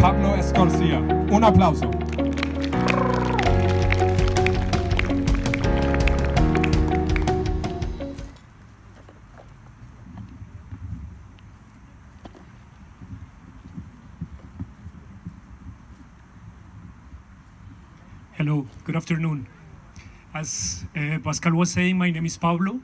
Pablo Escorcia. Un aplauso. Hello, good afternoon. As Pascal was saying, my name is Pablo.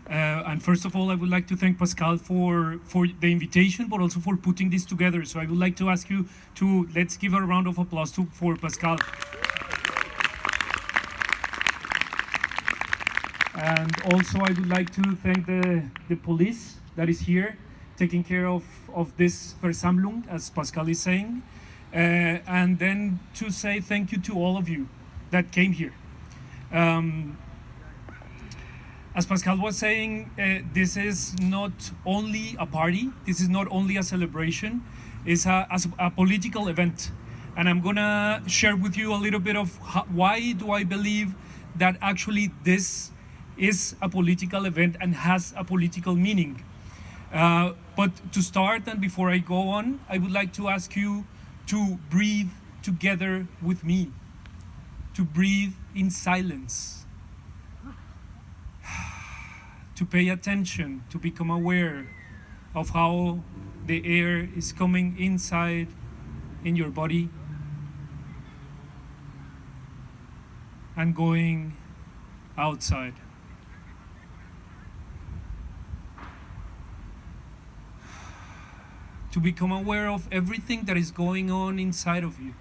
And first of all, I would like to thank Pascal for the invitation, but also for putting this together. So I would like to ask you to, let's give a round of applause for Pascal. And also I would like to thank the police that is here, taking care of this Versammlung, as Pascal is saying. And then to say thank you to all of you that came here. As Pascal was saying, this is not only a party, this is not only a celebration, it's a political event. And I'm gonna share with you a little bit of why do I believe that actually this is a political event and has a political meaning. But to start, and before I go on, I would like to ask you to breathe together with me, to breathe in silence, to pay attention, to become aware of how the air is coming inside in your body and going outside. To become aware of everything that is going on inside of you.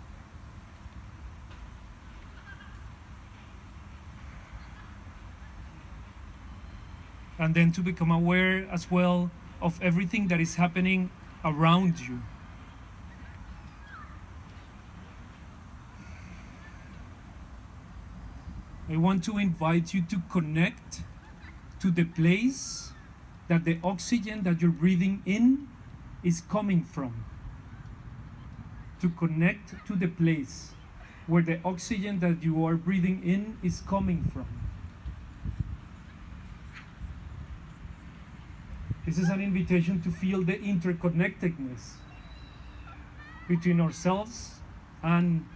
And then to become aware as well of everything that is happening around you. I want to invite you to connect to the place that the oxygen that you're breathing in is coming from. To connect to the place where the oxygen that you are breathing in is coming from. This is an invitation to feel the interconnectedness between ourselves and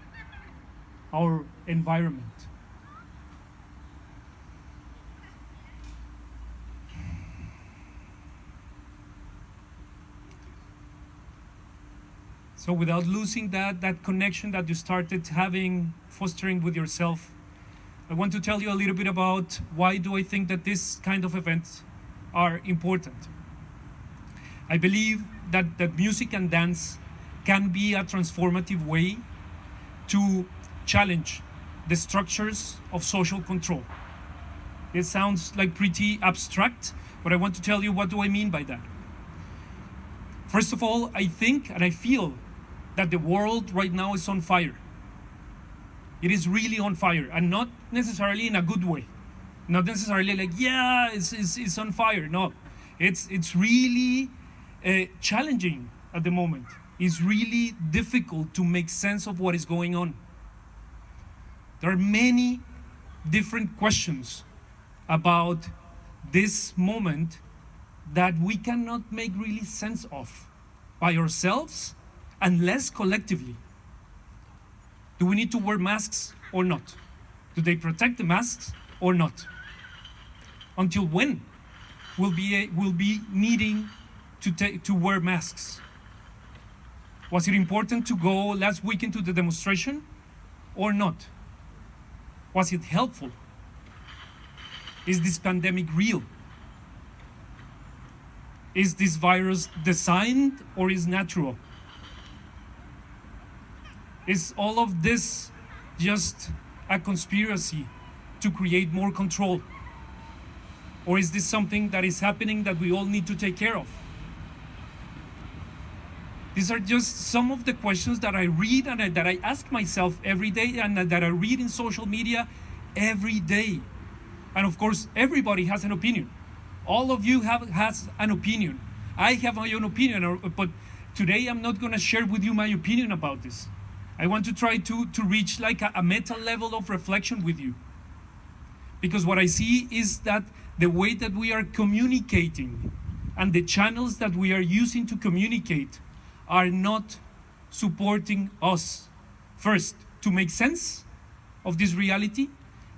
our environment. So without losing that connection that you started fostering with yourself, I want to tell you a little bit about why do I think that this kind of events are important. I believe that music and dance can be a transformative way to challenge the structures of social control. It sounds like pretty abstract, but I want to tell you what do I mean by that. First of all, I think and I feel that the world right now is on fire. It is really on fire, and not necessarily in a good way. Not necessarily like, yeah, it's on fire. No, it's really challenging at the moment. It's really difficult to make sense of what is going on. There are many different questions about this moment that we cannot make really sense of by ourselves unless collectively. Do we need to wear masks or not? Do they protect the masks or not? Until when will be needing to wear masks? Was it important to go last weekend to the demonstration or not? Was it helpful? Is this pandemic real? Is this virus designed or is natural? Is all of this just a conspiracy to create more control? Or is this something that is happening that we all need to take care of? These are just some of the questions that I read and that I ask myself every day and that I read in social media every day. And of course, everybody has an opinion. All of you has an opinion. I have my own opinion, but today I'm not gonna share with you my opinion about this. I want to try to reach like a meta level of reflection with you. Because what I see is that the way that we are communicating and the channels that we are using to communicate are not supporting us, first, to make sense of this reality,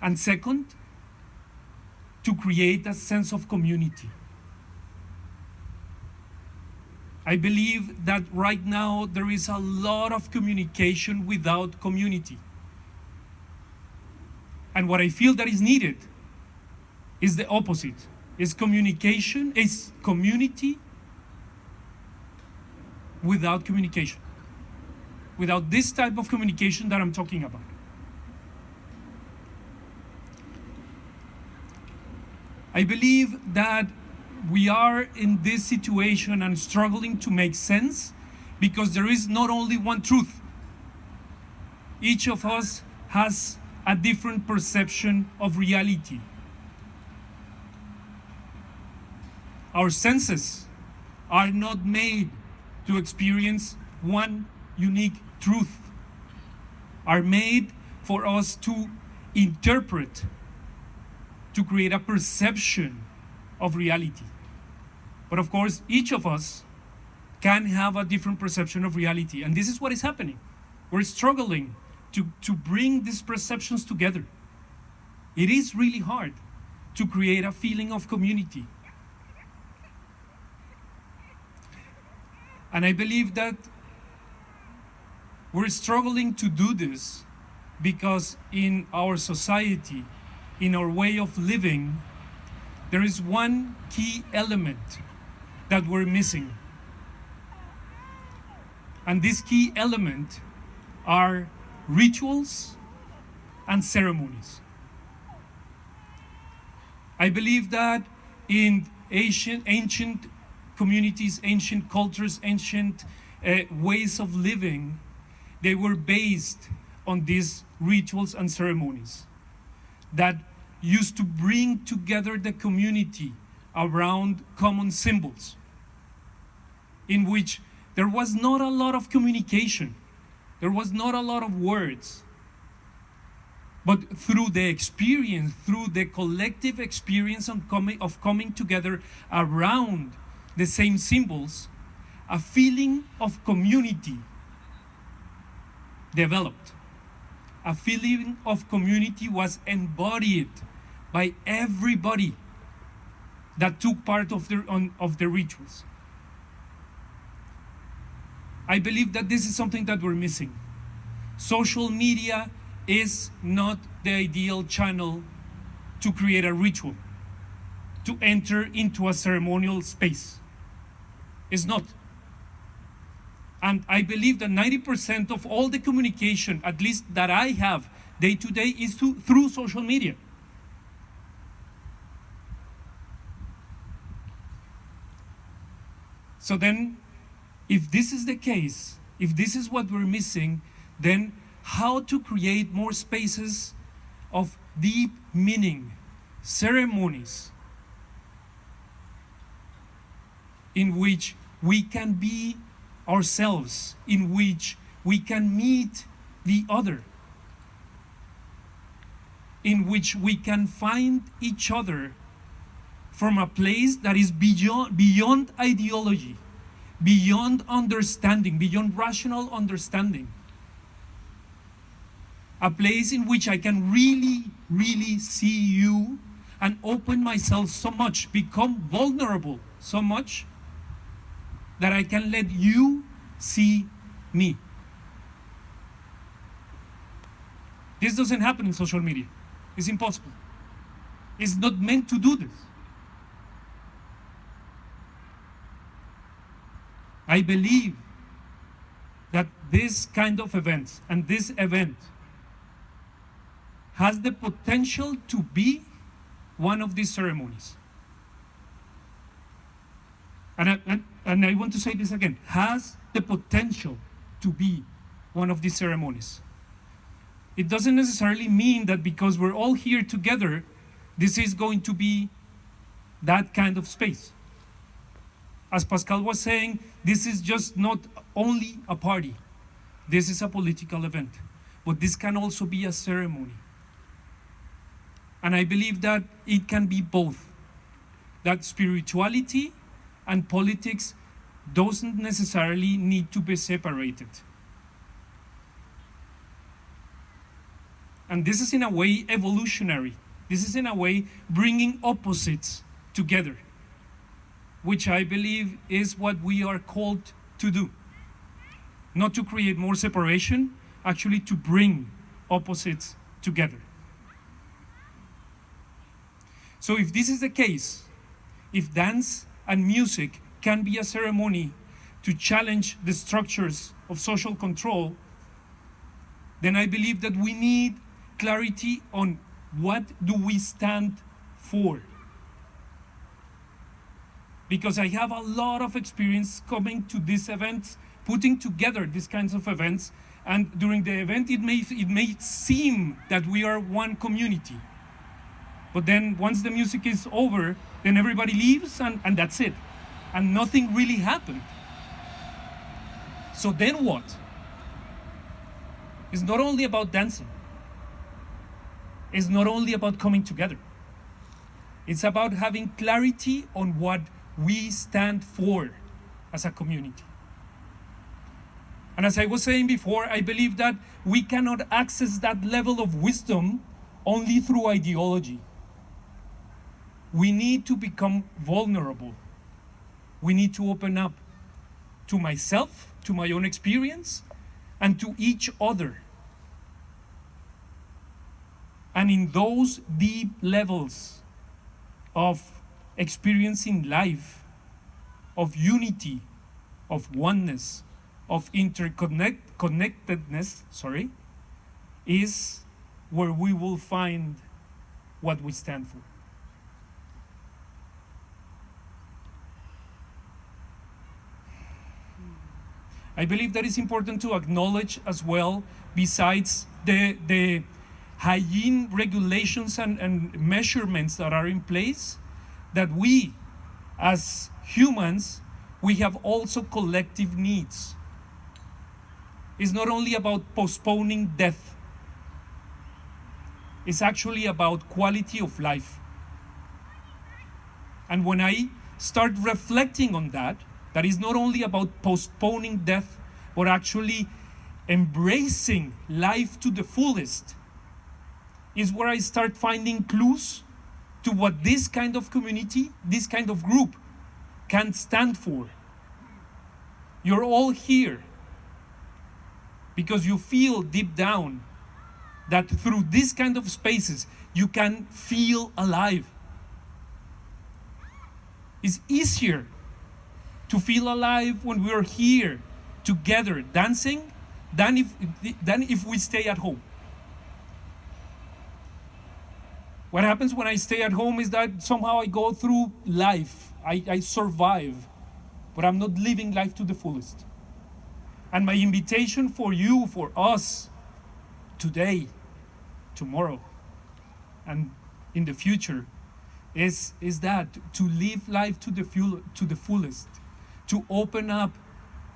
and second, to create a sense of community. I believe that right now there is a lot of communication without community. And what I feel that is needed is the opposite. Is communication, is community without communication. Without this type of communication that I'm talking about. I believe that we are in this situation and struggling to make sense because there is not only one truth. Each of us has a different perception of reality. Our senses are not made to experience one unique truth, are made for us to interpret, to create a perception of reality. But of course, each of us can have a different perception of reality. And this is what is happening. We're struggling to bring these perceptions together. It is really hard to create a feeling of community. And I believe that we're struggling to do this because in our society, in our way of living, there is one key element that we're missing. And this key element are rituals and ceremonies. I believe that in ancient communities, ancient cultures, ancient ways of living, they were based on these rituals and ceremonies that used to bring together the community around common symbols, in which there was not a lot of communication, there was not a lot of words, but through the experience, through the collective experience of coming together around the same symbols, a feeling of community developed. A feeling of community was embodied by everybody that took part of the rituals. I believe that this is something that we're missing. Social media is not the ideal channel to create a ritual, to enter into a ceremonial space. It's not. And I believe that 90% of all the communication, at least that I have day to day, is through social media. So then, if this is the case, if this is what we're missing, then how to create more spaces of deep meaning, ceremonies, in which we can be ourselves, in which we can meet the other, in which we can find each other from a place that is beyond ideology, beyond understanding, beyond rational understanding. A place in which I can really, really see you and open myself so much, become vulnerable so much, that I can let you see me. This doesn't happen in social media. It's impossible. It's not meant to do this. I believe that this kind of event and this event has the potential to be one of these ceremonies. And I want to say this again, has the potential to be one of these ceremonies. It doesn't necessarily mean that because we're all here together, this is going to be that kind of space. As Pascal was saying, this is just not only a party. This is a political event. But this can also be a ceremony. And I believe that it can be both. That spirituality and politics doesn't necessarily need to be separated. And this is in a way evolutionary. This is in a way bringing opposites together, which I believe is what we are called to do. Not to create more separation, actually to bring opposites together. So if this is the case, if dance and music can be a ceremony to challenge the structures of social control, then I believe that we need clarity on what do we stand for. Because I have a lot of experience coming to these events, putting together these kinds of events, and during the event it may seem that we are one community. But then once the music is over, then everybody leaves and that's it. And nothing really happened. So then what? It's not only about dancing. It's not only about coming together. It's about having clarity on what we stand for as a community. And as I was saying before, I believe that we cannot access that level of wisdom only through ideology. We need to become vulnerable. We need to open up to myself, to my own experience, and to each other. And in those deep levels of experiencing life, of unity, of oneness, of interconnectedness, is where we will find what we stand for. I believe that it's important to acknowledge as well, besides the hygiene regulations and measurements that are in place, that we, as humans, we have also collective needs. It's not only about postponing death. It's actually about quality of life. And when I start reflecting on that, that is not only about postponing death, but actually embracing life to the fullest, is where I start finding clues to what this kind of community, this kind of group can stand for. You're all here because you feel deep down that through this kind of spaces, you can feel alive. It's easier to feel alive when we are here together dancing than if we stay at home. What happens when I stay at home is that somehow I go through life, I survive, but I'm not living life to the fullest. And my invitation for you, for us, today, tomorrow, and in the future, is that to live life to the fullest, to open up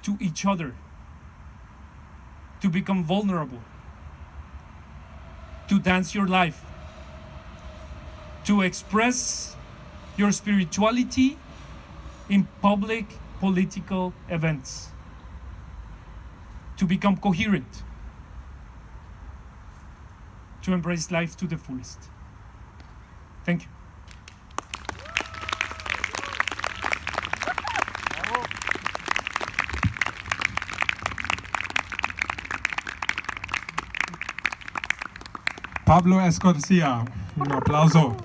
to each other, to become vulnerable, to dance your life, to express your spirituality in public political events, to become coherent, to embrace life to the fullest. Thank you. Pablo Escorcia, un aplauso.